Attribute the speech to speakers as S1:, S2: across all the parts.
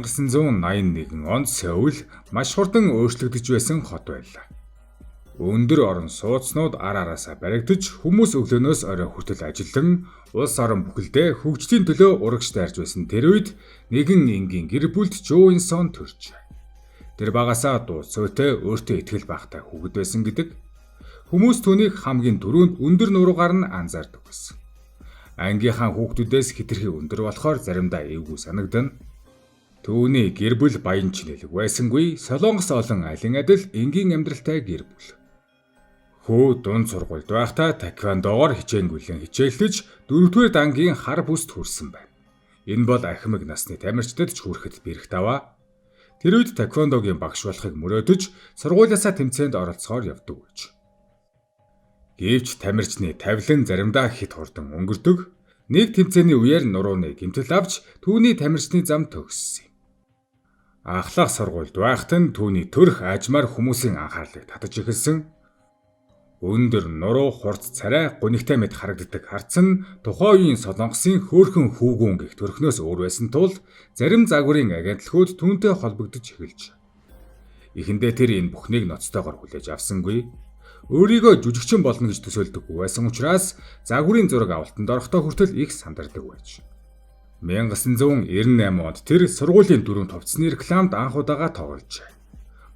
S1: 1981 онд Сеул маш хурдан өөрчлөгдөж байсан хот байлаа. Өндөр орон сууцнууд ар араасаа баригдаж, хүмүүс өглөөнөөс орой хүртэл ажиллан, улс орон бүхэлдээ хөгжлийн төлөө урагш дайрж байсан тэр үед нэгэн энгийн гэр бүлд Жо Ин Сон төржээ. Тэр багасаа дуу цойтой өөртөө итгэл багтай хүүхэд байсан гэдэг. Хүмүүс түүнийг хамгийн түрүүнд өндөр нуруугаар нь анзаардаг байсан. Ангийнхаа хүүхдүүдээс хэтэрхий өндөр болохоор заримдаа эвгүй санагдана. Түүний гэр бүл баян чинэлэг байсангүй, Солонгос олон айлын адил энгийн амьдралтай гэр бүл. Хүү дунд сургуульд байхдаа таеквондогоор хичээнгүйлэн хичээллэж 4-р дангийн хар бүст хүрсэн байна. Энэ бол ахмад насны тамирчдад ч хүрэхэд бэрх даваа. Тэр үед таеквондогийн багш болохыг мөрөөдөж сургуулиасаа тэмцээнд оролцохоор явдаг гэж. Гэвч тамирчны тавилан заримдаа хит хурдан өнгөрдөг. Нэг тэмцээний үеэр нурууны гэмтэл авч түүний тамирчны зам төгссөн юм. Ахлах сургуульд байхад нь түүний төрх ажмаар хүмүүсийн анхаарлыг татаж эхэлсэн. Өндөр нуруу хурц царай гунигтай мэд харагддаг харцсан тухайн үеийн Солонгосын хөөрхөн хүүгүүн гэх төрхнөөс өөр байсан тул зарим загварын агентлагууд түүнтэй холбогдож эхэлж. Эхэндээ тэр энэ бүхнийг ноцтойгоор хүлээж авсангүй. Өөрийгөө жүжигчин болно гэж төсөөлдөггүй байсан учраас загварын зураг авалтанд орохдоо хүртэл их сандардаг байж. 1998 онд тэр сургуулийн дөрөв товцсны рекламад анх удаага тогложээ.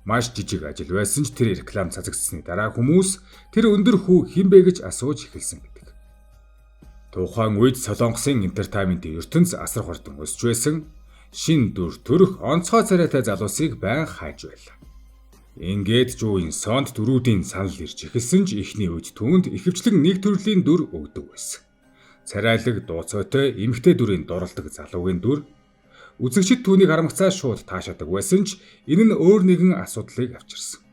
S1: Маш жижиг ажил байсан ч тэр реклам цацагдсны дараа хүмүүс тэр өндөр хүү хинбэ гэж асууж эхэлсэн гэдэг. Тухайн үед Солонгосын энтертайнментийн ертөнц асар хурдан өсөж байсан. Шин дүр төрх онцгой царайтай залуусыг байн хайж байлаа. Ингээд Жо Ин Сонд дөрүүдийн санал ирж эхэлсэн ч эхний үед түүнд ихэвчлэн нэг төрлийн дүр өгдөг байсан. Царайлаг дууцойтой эмэгтэй дүрийн дуралдаг залуугийн дүр. Үзэгчид түүнийг харамгацаа шууд таашаадаг байсан ч энэ нь өөр нэгэн асуудлыг авчирсан.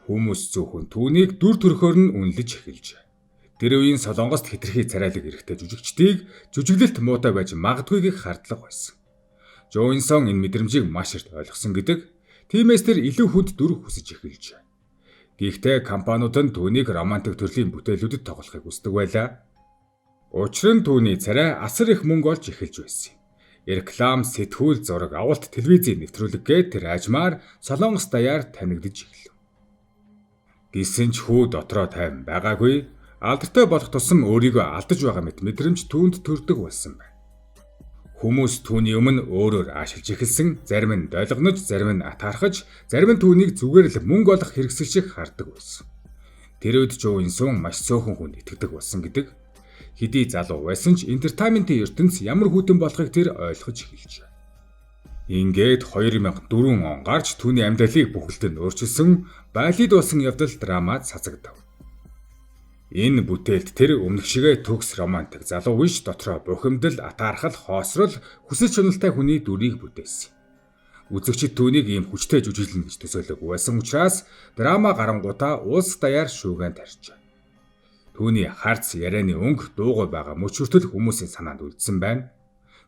S1: Хүмүүс зөвхөн түүнийг дүр төрхөөр нь үнэлж эхэлжээ. Тэр үеийн Солонгост хэтэрхий царайлаг эрэхтэй жүжигчдийг жүжиглэлт муутай байж магадгүйг хардлага байсан. Жо Ин Сон энэ мэдрэмжийг маш их ойлгосон гэдэг. Тиймээс тэр илүү хүнд дүр хүсэж эхэлжээ. Гэхдээ компаниуд нь түүнийг романтик төрлийн бүтээлүүдэд тоглохыг хүсдэг байлаа. Учир нь түүний царай асар их мөнгө олж эхэлж байсан юм. Реклам, сэтгүүл, зураг, авалт, телевизийн нэвтрүүлэг гээд тэр ажмаар Солонгос даяар танигдж эхэлв. Гэсэн ч хүү дотроо тайван байгаагүй. Алдартай болох тусам өөрийгөө алдаж байгаа мэт мэдрэмж түүнд төрдөг болсон байна. Хүмүүс түүний өмнө өөрөөр аашилж эхэлсэн, зарим нь долгонож, зарим нь атаархаж, зарим нь түүнийг зүгээр л мөнгө олох хэрэгсэл шиг хардаг байсан. Тэр үед Жо Ин Сон маш цөөхөн хүнд итгэдэг болсон гэдэг. Хэдий залуу байсан ч энтертайнментийн ертөнц ямар хүйтэн болохыг тэр ойлгож эхэлжээ. Ингээд 2004 он гарч түүний амьдралыг бүхэлдэн өөрчилсөн байлид болсон явдал драмад цацагдав. Энэ бүтээлд тэр өмнөх шигээ төгс романтик залуу биш дотроо бухимдал, атаархал, хоосрол, хүсэл чуналтай хүний дүрийг бүтээсэн. Үзэгчид түүнийг ийм хүчтэй жүжиглэн гэж төсөөлөг байсан учраас драма гарангуудаа улс даяар шүүгэн тарьжээ. Түүний харц ярианы өнгө дуугүй байгаа мөч хүртэл хүмүүсийн санаанд үлдсэн байна.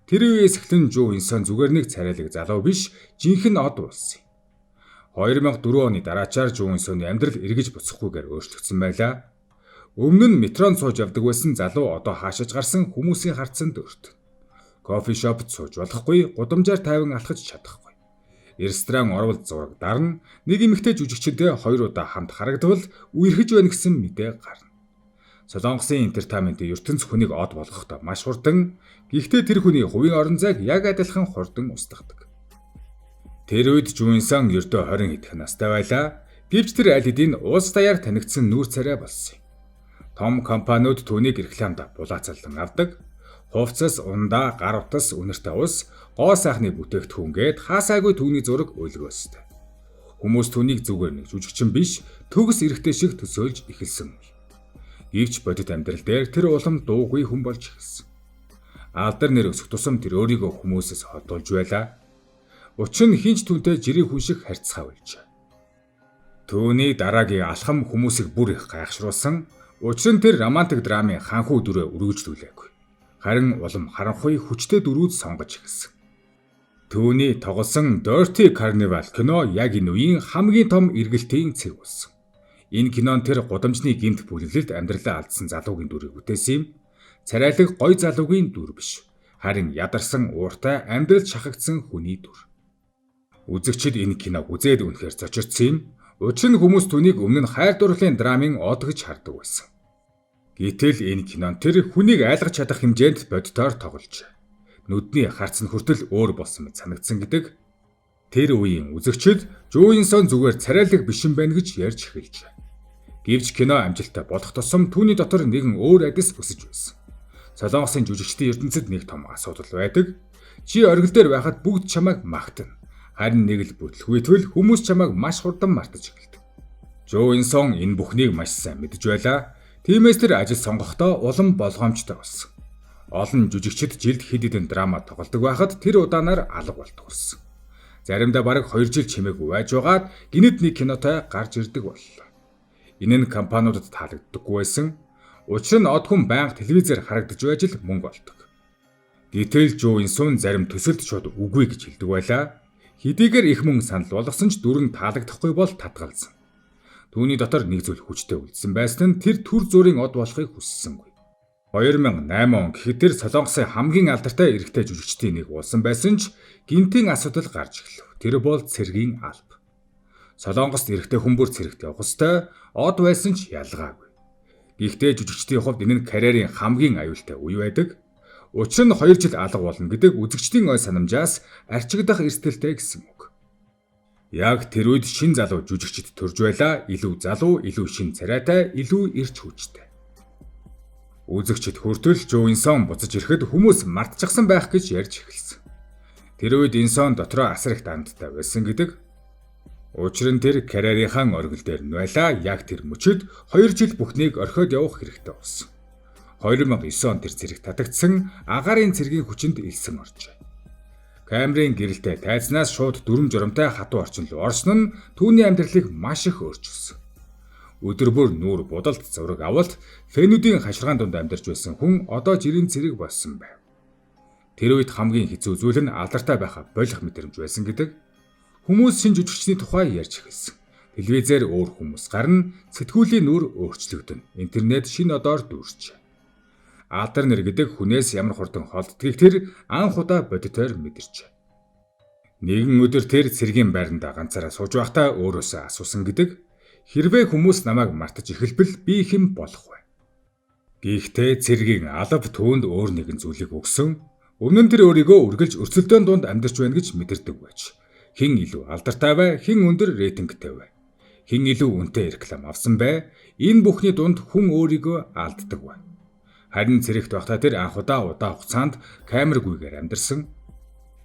S1: Тэр үеэс эхлэн Жо Ин Сон зүгээр нэг царайлаг залуу биш, жинхэнэ од болсон юм. 2004 оны дараачаар Жо Ин Соны амьдрал эргэж буцахгүйгээр өөрчлөгдсөн байлаа. Өмнө нь метронд сууж явдаг байсан залуу одоо хаашиж гарсан хүмүүсийн харцанд өөрт. Кофе шопд сууж болохгүй, гудамжаар тайван алхаж чадахгүй. Ресторан орвол зураг дарна, нэг эмэгтэй жүжигчтэй 2 удаа хамт харагдвал үерхэж байна гэсэн мэдээ гарна. Солонгосын энтертайнментийн ертөнц хүнийг од болгохдоо маш хурдан, гэхдээ тэр хүний хувийн орон зайг яг адилхан хурдан устгадаг. Тэр үед Жо Ин Сон ердөө 20 идэх настай байлаа. Гэвч тэр аль хэдийн улс даяар танигдсан нүүр царай болсон юм. Том компаниуд түүнийг рекламад булаацалдан авдаг. Хувцас, ундаа, гар утас, үнэртэй ус, гоо сайхны бүтээгдэхүүн гээд хаасаагүй түүний зураг өлгөөстэй. Хүмүүс түүнийг зүгээр нэг жүжигчин биш, төгс эрэхтэй шиг төсөөлж эхэлсэн. Гэвч бодит амьдрал дээр тэр улам дуугүй хүн болж эхэлсэн. Алдар нэр өсөх тусам тэр өөрийгөө хүмүүсээс холдуулж байлаа. Учир нь хинч түүнтэй жирийн хүн шиг харьцаа байлжээ. Түүний дараагийн алхам хүмүүсийг бүр их гайхшруулсан. Учир нь тэр романтик драмын ханхүү дүрээ үргэлжлүүлээгүй. Харин улам харанхуй хүчтэй дүрүүд сонгож эхэлсэн. Түүний тоглосон Dirty Carnival кино яг энэ үеийн хамгийн том эргэлтийн цэг болсон. Энэ кинон тэр гудамжны гэмт бүлэглэлд амьдралаа алдсан залуугийн дүрийг бүтээсэн юм. Царайлаг гой залуугийн дүр биш. Харин ядарсан ууртай амьдрал шахагдсан хүний дүр. Үзэгчид энэ киног үзээд үнэхээр зочирдсан юм. Учир нь хүмүүс түүнийг өмнө нь хайр дурлалын драмын од гэж хардаг байсан. Гэтэл энэ кинон тэр хүнийг айлгаж чадах хэмжээнд бодитоор тоглож, нүдний харц нь хүртэл өөр болсон мэт санагдсан гэдэг. Тэр үеийн үзэгчид Жо Ин Сон зүгээр царайлаг биш юм байна гэж ярьж эхэлж. Гэвч кино амжилттай болох тусам түүний дотор нэгэн өөр адис өсөж байсан. Солонгосын жүжигчдийн ертөнцид нэг том асуудал байдаг. Чи оргил дээр байхад бүгд чамайг магтана. Харин нэг л бүтлгүйтгэл хүмүүс чамайг маш хурдан мартаж эхэлдэг. Жо Ин Сон энэ бүхнийг маш сайн мэдж байлаа. Тиймээс тэр ажил сонгохдоо улам болгоомжтой болсон. Олон жүжигчид жилд хэд хэдэн драма тоглодог байхад тэр удаанаар алга болдог болсон. Заримдаа бараг 2 жил чимээгүй байж байгаад гинэд нэг кинотой гарч ирдэг боллоо. Энэ нь компаниудад таалагддаггүй байсан. Учир нь од хүн байнга телевизээр харагдаж байж л мөнгө олдог. Гэтэл Жо Ин Сон зарим төсөлд шууд үгүй гэж хэлдэг байлаа. Хэдийгээр их мөнгө санал болгосон ч дүрэн таалагдахгүй бол татгалзсан. Түүний дотор нэг зүйл хүчтэй үлдсэн байсан нь тэр төр зүрийн од болохыг хүссэнгүй. 2008 он гэхэд тэр Солонгосын хамгийн алдартай эрэгтэй жүжигчдийн нэг болсон байсан ч гинтийн асуудал гарч ирлээ. Тэр бол цэргийн алба. Солонгост эрэгтэй хүмүүр цэрэгт явах ёстой, од байсан ч ялгаагүй. Гэхдээ жүжигчдийн хувьд энэ нь карьерийн хамгийн аюултай үе байдаг. Учир нь 2 жил алга болно гэдэг үзэгчдийн ой санамжаас арчигдах эрсдэлтэй гэсэн үг. Яг тэр үед шин залуу жүжигчид төрж байлаа, илүү залуу, илүү шин царайтай, илүү эрч хүчтэй. Үзэгчид хүртэл Жо Ин Сон буцаж ирэхэд хүмүүс мартчихсан байх гэж ярьж эхэлсэн. Тэр үед Ин Сон дотроо асар их дандтай байсан гэдэг. Учир нь тэр карьерийнхаа оргил дээр нуйлаа, яг тэр мөчөд 2 жил бүхнийг орхиод явах хэрэгтэй болсон. 2009 он тэр цэрэг татагдсан, агаарын цэргийн хүчинд илсэн оржээ. Камерын гэрэлтэй тайзнаас шууд дүрм журамтай хатуу орчин руу орсон нь түүний амьдралыг маш их өөрчилсөн. Өдөр бүр нүүр будалд зураг авалт, фэнүүдийн хаширгаан дунд амьдарч байсан хүн одоо жирийн цэрэг болсон байв. Тэр үед хамгийн хэцүү зүйл нь алдартай байхаа болох мэдрэмж байсан гэдэг. Хүмүүс шин жүжигчний тухай ярьж эхэлсэн. Телевизээр өөр хүмүүс гарна, сэтгүүлийн нүр өөрчлөгдөн. Интернет шин одоор дүүрч. Алдар нэр гэдэг хүнээс ямар хурдан холддгийг тэр анх удаа бодитоор мэдэрч. Нэгэн өдөр тэр цэргийн байранда ганцаараа сууж байхдаа өөрөөсөө асуусан гэдэг. Хэрвээ хүмүүс намайг мартаж эхэлбэл би хэн болох вэ? Гэхдээ цэргийн алба түүнд өөр нэгэн зүйлийг өгсөн. Өмнө нь тэр өөрийгөө үргэлж өрсөлдөөн дунд амьдарч байна гэж мэдэрдэг байж. Хэн илүү алдартай вэ? Хэн өндөр рейтингтэй вэ? Хэн илүү үнэтэй реклам авсан бэ? Энэ бүхний дунд хүн өөрийгөө алддаг вэ? Харин цэрэгт байхдаа тэр анх удаа хугацаанд камергүйгээр амьдарсан.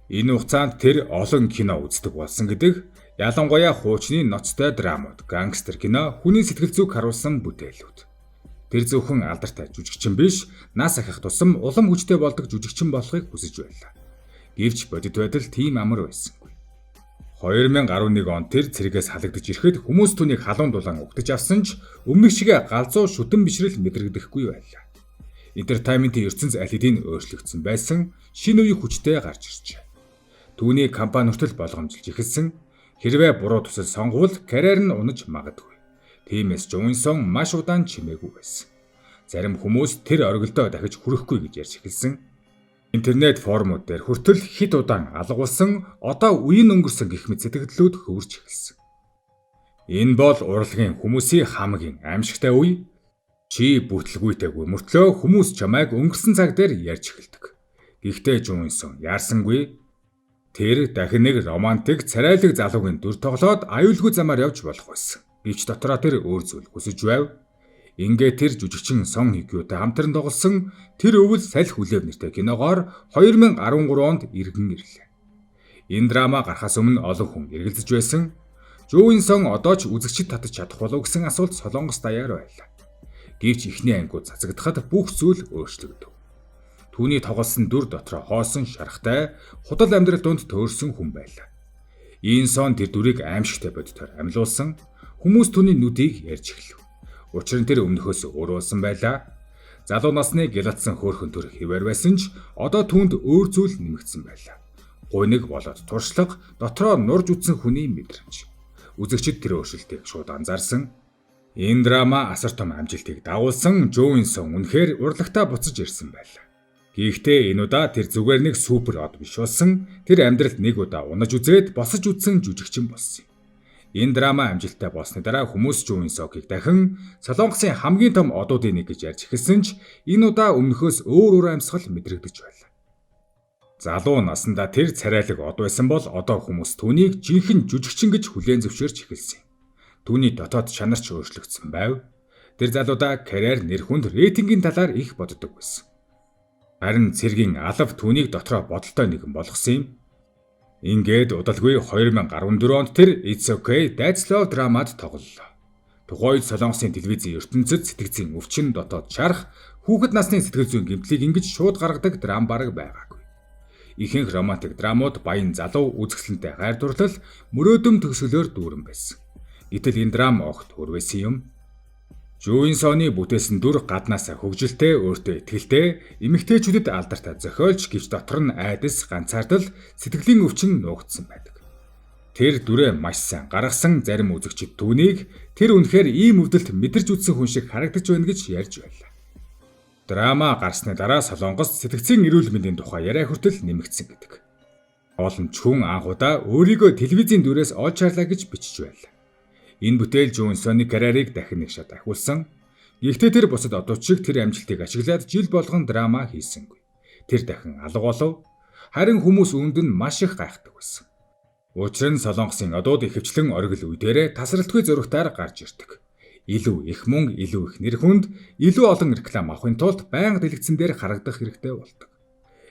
S1: Энэ хугацаанд тэр олон кино үздэг болсон гэдэг. Ялангуяа хуучны ноцтой драмууд, гангстер кино, хүний сэтгэл зүйг харуулсан бүтээлүүд. Тэр зөвхөн алдартай жүжигчин биш, нас ахих тусам улам хүчтэй болдог жүжигчин болохыг хүсэж байлаа. Гэвч бодит байдал тийм амар байсангүй. 2011 он тэр цэргээс халагдаж ирэхэд хүмүүс түүнийг халуун дулаан угтаж авсан ч өмнөх шигэ галзуу шүтэн бишрэл мэдрэгдэхгүй байлаа. Entertainment-ийн ертөнц аль хэдийн өөрчлөгдсөн байсан, шинэ үеийн хүчтэй гарч иржээ. Түүний компани хүртэл болгоомжилж эхэлсэн. Хэрвээ буруу төсөл сонговол карьер нь унаж магадгүй. Тиймээс Жо Ин Сон маш удаан чимээгүй байсан. Зарим хүмүүс тэр оргилдоо дахиж хүрэхгүй гэж ярьж эхэлсэн. Интернет форумууд дээр хүртэл хэд удаан алгуулсан, одоо үеийн өнгөрсөн гэх мэт сэтгэлдлүүд хөвөрч эхэлсэн. Энэ бол урлагийн хүмүүсийн хамгийн аимшигтай үе. Чи бүтлгүйтэйгүй мөртлөө хүмүүс чамайг өнгөрсөн цаг дээр ярьж эхэлдэг. Гэхдээ Жо Ин Сон яарсангүй. Тэр дахин нэг романтик царайлаг залуугийн дүр тоглоод аюулгүй замаар явж болох байсан. Гэвч дотроо тэр өөр зүйл хүсэж байв. Ингээд тэр жүжигчин Сон Хи Кютэй хамтран тоглосон тэр өвөл салхи хүлээв нэртэй киногоор 2013 онд иргэн ирлээ. Энэ драма гарахаас өмнө олон хүн эргэлзэж байсан. Жо Ин Сон одоо ч үзэгчид татаж чадах болов гэсэн асуулт Солонгос даяар байлаа. Гэвч ихний ангууд цацагдахад бүх зүйл өөрчлөгдөв. Түүний тоглосон дүр дотроо хоосон шарахтай, худал амьдрал донд төөрсөн хүн байлаа. Ин Сон тэр дүрийг аимшигтай бодитоор амьлуулсан, хүмүүс түүний нүдийг ярьж эхлэв. Учир нь тэр өмнөхөөс өөр болсон байлаа. Залуу насны гялатсан хөөрхөн төр хэвээр байсан ч одоо түүнд өөр зүйл нэмэгдсэн байлаа. Гуниг болоод туршлага, дотроо нурж үтсэн хүний мэдрэмж. Үзэгчид тэр өөрчлөлтийг шууд анзаарсан. Энэ драма асар том амжилтыг дагуулсан. Жо Ин Сон үнэхээр урлагтаа буцаж ирсэн байлаа. Гэхдээ энэ удаа тэр зүгээр нэг супер од биш болсон. Тэр амьдралд нэг удаа унаж үзээд босож үзсэн жүжигчин болсон юм. Энэ драма амжилттай болсны дараа хүмүүс Жуинсогийг дахин Солонгосын хамгийн том одуудын нэг гэж ярьж эхэлсэн ч энэ удаа өмнөхөөс өөр амьсгал мэдрэгдэж байлаа. Залуу наснда тэр царайлаг од байсан бол одоо хүмүүс түүнийг жинхэнэ жүжигчин гэж хүлээн зөвшөөрч эхэлсэн юм. Түүний дотоод чанар ч өөрчлөгдсөн байв. Тэр залуудаа карьер, нэр хүнд, рейтингийн талаар их боддог байсан. Харин цэргийн алав түүнийг дотроо бодолтой нэгэн болгосон юм. Ингээд удалгүй 2014 онд тэр It's Okay That's Love драмад тоглолоо. Тухайд Солонгосын телевизийн ертөнцид сэтгцийн өвчин дотоод шарах, хүүхэд насны сэтгэл зүйн гэмтлийг ингэж шууд гаргадаг драм бараг байгаагүй. Ихэнх романтик драмууд баян залуу үзэсгэлэнтэй хайр дурлал, мөрөөдөм төгсгөлөөр дүүрэн байсан. Гэтэл энэ драм огт хүрвэсэн юм. Жуинсоны бүтээсэн дүр гаднаасаа хөгжилтэй, өөртөө итгэлтэй, эмэгтэйчүүдэд алдартай зохиолч гэвч дотор нь айдас, ганцаардал, сэтгэлийн өвчин нуугдсан байдаг. Тэр дүрээ маш сайн гаргасан зарим үзэгчид түүнийг тэр үнэхээр ийм өвдөлт мэдэрч үзсэн хүн шиг харагдаж байна гэж ярьж байлаа. Драма гарсны дараа Солонгост сэтгцийн эрүүл мэндийн тухай яриа хүртэл нэмэгдсэн гэдэг. Олон хүн анхудаа өөрийгөө телевизийн дүрээс олж харлаа гэж бичиж байлаа. Энэ бүтээл Жуинсоны карьерийг дахин нэг шат ахиулсан. Гэхдээ тэр бусад одууд шиг тэр амжилтыг ашиглаад жил болгон драма хийсэнгүй. Тэр дахин алга болов. Харин хүмүүс үүнд нь маш их гайхдаг байсан. Учир нь Солонгосын одууд ихэвчлэн оргил үе дээрээ тасралтгүй зурагтаар гарч ирдэг. Илүү их мөнгө, илүү их нэр хүнд, илүү олон реклам авахын тулд байнга дэлгэцэн дээр харагдах хэрэгтэй болдог.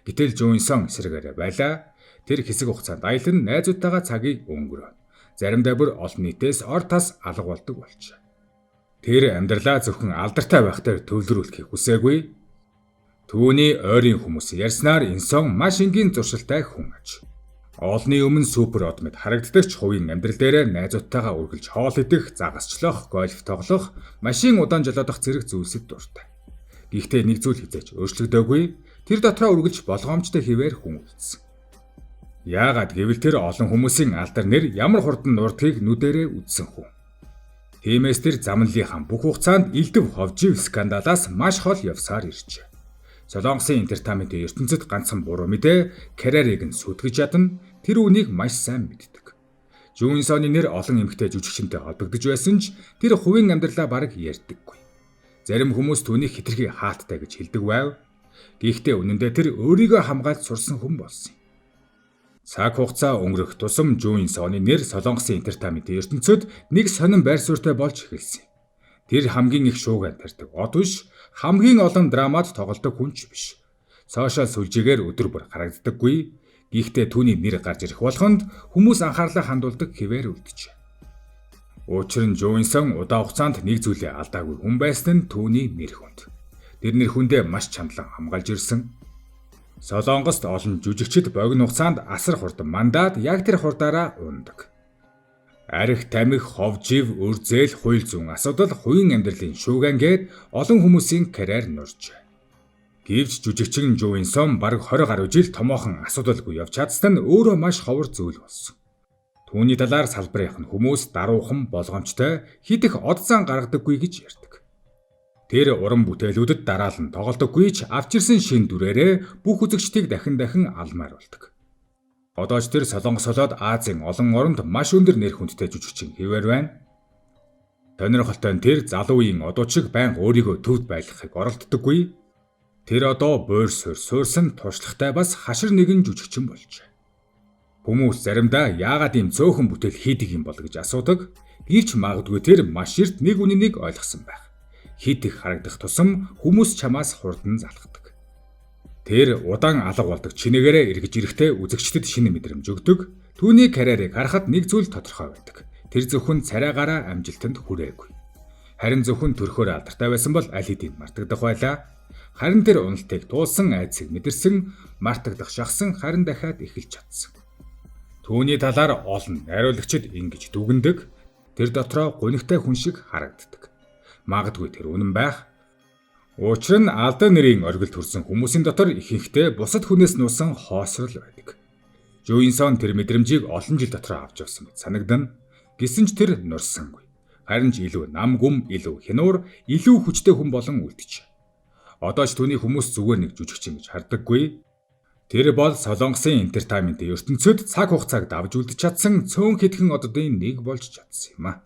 S1: Гэтэл Жуинсон эсрэгээрээ байлаа. Тэр хэсэг хугацаанд аялан найзуудтайгаа цагийг өнгөрөв. Заримдаа бүр олон нийтээс ор тас алга болдог болжээ. Тэр амьдралаа зөвхөн алдартай байхтаар төвлөрүүлэхийг хүсээгүй. Түүний ойрын хүмүүс ярьснаар энэ сон маш энгийн зуршилтай хүн аж. Олны өмнө супер од мэд харагддаг ч хувийн амьдрал дээрээ найзуудтайгаа үргэлж хоол идэх, загасчлах, гольф тоглох, машин удаан жолоодох зэрэг зүйлсэд дуртай. Гэхдээ нэг зүйл хизээч өөрчлөгдөөгүй. Тэр дотроо үргэлж болгоомжтой хിവэр хүн үлдсэн. Яагаад гэвэл тэр олон хүмүүсийн алдар нэр ямар хурдан нурдгийг нүдэрээ үзсэн хүн. Тиймээс тэр замналынхаа бүх хугацаанд элдв ховжив скандалаас маш хол явсаар иржээ. Солонгосын энтертейментийн ертөнцид ганцхан буруу мэдээ, карьерийг нь сүтгэж ядна, тэр үнийг маш сайн мэддэг. Жуинсоны нэр олон эмэгтэй жүжигчинтэй холбогдож байсан ч тэр хувийн амьдралаа бараг ярьдаггүй. Зарим хүмүүс түүнийг хитрхи хааттай гэж хэлдэг байв. Гэхдээ үнэндээ тэр өөрийгөө хамгаалж сурсан хүн болсон юм. Цаг хугацаа өнгөрөх тусам Жуинсоны нэр Солонгосын энтертейментийн ертөнцид нэг сонин байр суурьтай болж эхэлсэн. Тэр хамгийн их шуугиан тарьдаг од биш, хамгийн олон драмад тоглодог хүн ч биш. Сошиал сүлжээгээр өдөр бүр харагддаггүй. Гэхдээ түүний нэр гарч ирэх болгонд хүмүүс анхаарлаа хандуулдаг хിവэр үлджээ. Учир нь Жуинсон удаа хугацаанд нэг зүйлээ алдаагүй хүн байсан нь түүний нэр хүнд. Тэр нэр хүндээ маш чандлан хамгаалж ирсэн. Солонгост олон жүжигчид богино хугацаанд асар хурдан мандаад яг тэр хурдаараа ундаг. Арх тамхи, ховжив, үрзэл, хууль зүйн асуудал хувийн амьдралын шуугиан гээд олон хүмүүсийн карьер нуржээ. Гэвч жүжигчин Жуинсон бараг 20 гаруй жил томоохон асуудалгүй явж чадсан нь өөрөө маш ховор зүйл болсон. Түүний талаар салбарынх нь хүмүүс даруухан болгоомжтой хит их од зан гаргадаггүй гэж ярьдаг. Тэр уран бүтээлүүдэд дараалан тоглодоггүй ч авчирсан шин дүрээрээ бүх үзэгчдийг дахин алмаар болдог. Одоо ч тэр Солонгос болоод Азийн олон оронд маш өндөр нэр хүндтэй жүжигчин хിവэр байна. Тонирхолтой нь тэр залуу үеийн одууд шиг байнга өөрийгөө төвд байлгахыг оролддоггүй. Тэр одоо буур суурьсан туршлагатай бас хашир нэгэн жүжигчин болжээ. Хүмүүс заримдаа яагаад ийм цөөхөн бүтээл хийдэг юм бол гэж асуудаг. Гэвч магадгүй тэр маш эрт нэг үнэнийг ойлгосон байх. Хит их харагдах тусам хүмүүс чамаас хурдан залхдаг. Тэр удаан алга болдог чинээгээрээ эргэж ирэхдээ үзэгчдэд шинэ мэдрэмж өгдөг. Түүний карьерийг харахад нэг зүйл тодорхой байдаг. Тэр зөвхөн царайгаараа амжилтанд хүрээгүй. Харин зөвхөн төрхөөр алдартай байсан бол аль хэдийн мартагдах байлаа. Харин тэр уналтыг туулсан, айдсыг мэдэрсэн, мартагдах шахсан харин дахиад эхэлж чадсан. Түүний талаар олон найруулагчид ингэж дүгнэдэг. Тэр дотроо гунигтай хүн шиг харагддаг. Магадгүй тэр үнэн байх. Учир нь алдаа нэрийн оргил төрсэн хүмүүсийн дотор ихэнхдээ бусад хүнээс нуусан хоосрол байдаг. Жуинсон тэр мэдрэмжийг олон жил дотор авч явсан мэт санагдана. Гэсэн ч тэр нурсангүй. Харин ч илүү нам гүм, илүү хянуур, илүү хүчтэй хүн болон үлдчихэ. Одоо ч түүний хүмүүс зүгээр нэг жүжигчин гэж харддаггүй. Тэр бол Солонгосын entertainment ертөнцөд цаг хугацааг давж үлдэж чадсан цөөн хэдхэн оддын нэг болж чадсан юм а.